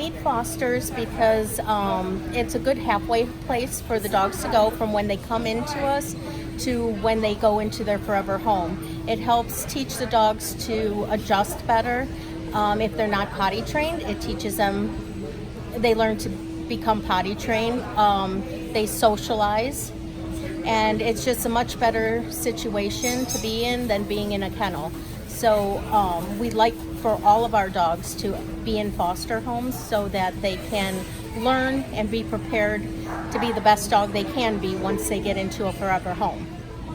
need fosters because it's a good halfway place for the dogs to go from when they come into us to when they go into their forever home. It helps teach the dogs to adjust better. If they're not potty trained, it teaches them, they learn to become potty trained. They socialize, and it's just a much better situation to be in than being in a kennel. So we'd like for all of our dogs to be in foster homes so that they can learn and be prepared to be the best dog they can be once they get into a forever home.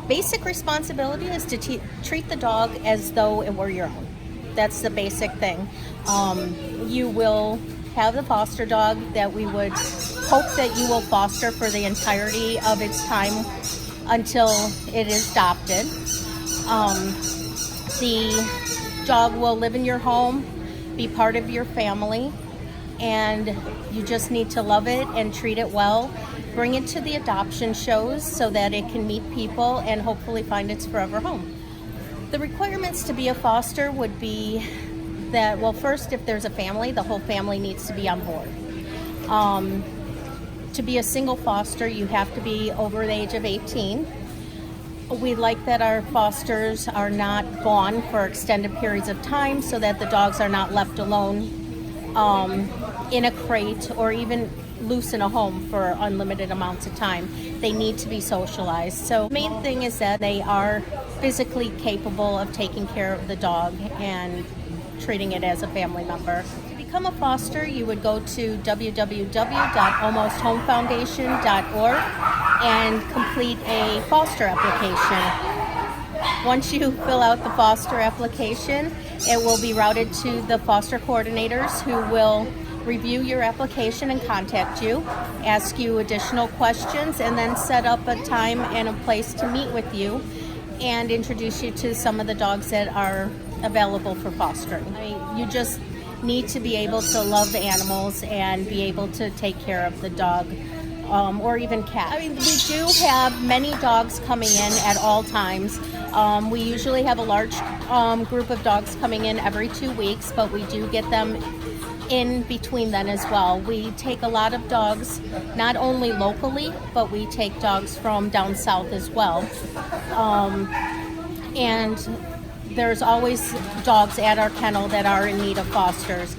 Basic responsibility is to treat the dog as though it were your own. That's the basic thing. You will have the foster dog that we would hope that you will foster for the entirety of its time until it is adopted. The dog will live in your home, be part of your family, and you just need to love it and treat it well. Bring it to the adoption shows so that it can meet people and hopefully find its forever home. The requirements to be a foster would be that, well, first, if there's a family, the whole family needs to be on board. To be a single foster, you have to be over the age of 18. We like that our fosters are not gone for extended periods of time so that the dogs are not left alone in a crate or even loose in a home for unlimited amounts of time. They need to be socialized. So the main thing is that they are physically capable of taking care of the dog and treating it as a family member. To become a foster, you would go to www.almosthomefoundation.org and complete a foster application. Once you fill out the foster application, it will be routed to the foster coordinators who will review your application and contact you, ask you additional questions, and then set up a time and a place to meet with you and introduce you to some of the dogs that are available for fostering. You just need to be able to love the animals and be able to take care of the dog or even cat. We do have many dogs coming in at all times. We usually have a large group of dogs coming in every 2 weeks, but we do get them in between then as well. We take a lot of dogs, not only locally, but we take dogs from down south as well. And there's always dogs at our kennel that are in need of fosters.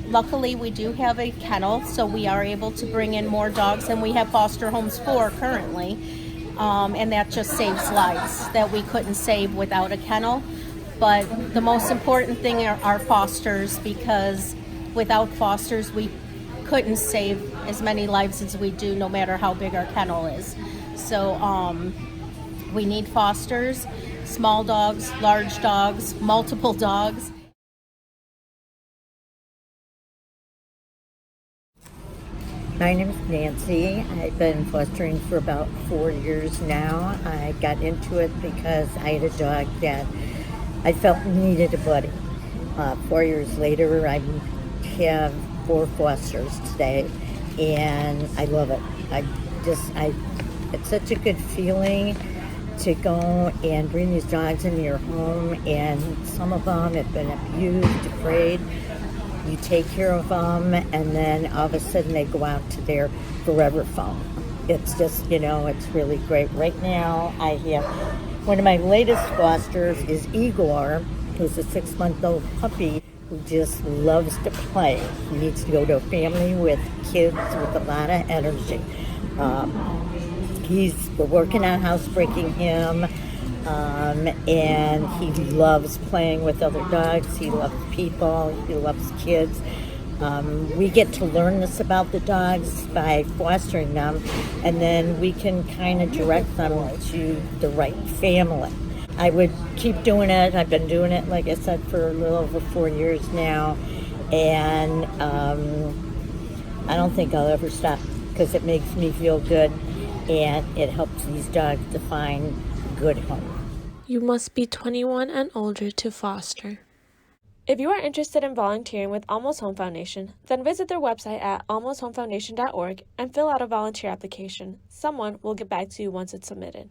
Luckily, we do have a kennel, so we are able to bring in more dogs than we have foster homes for currently. And that just saves lives that we couldn't save without a kennel. But the most important thing are fosters, because without fosters, we couldn't save as many lives as we do, no matter how big our kennel is. So we need fosters, small dogs, large dogs, multiple dogs. My name is Nancy. I've been fostering for about 4 years now. I got into it because I had a dog that I felt needed a buddy. 4 years later, I have 4 fosters today, and I love it. It's such a good feeling to go and bring these dogs into your home, and some of them have been abused, afraid. You take care of them, and then all of a sudden they go out to their forever home. It's just, it's really great. Right now, I have one of my latest fosters is Igor, who's a 6-month-old puppy who just loves to play. He needs to go to a family with kids with a lot of energy. We're working on housebreaking him, and he loves playing with other dogs. He loves people. He loves kids. We get to learn this about the dogs by fostering them, and then we can kind of direct them to the right family. I would keep doing it. I've been doing it, like I said, for a little over 4 years now, and I don't think I'll ever stop, because it makes me feel good, and it helps these dogs to find a good home. You must be 21 and older to foster. If you are interested in volunteering with Almost Home Foundation, then visit their website at almosthomefoundation.org and fill out a volunteer application. Someone will get back to you once it's submitted.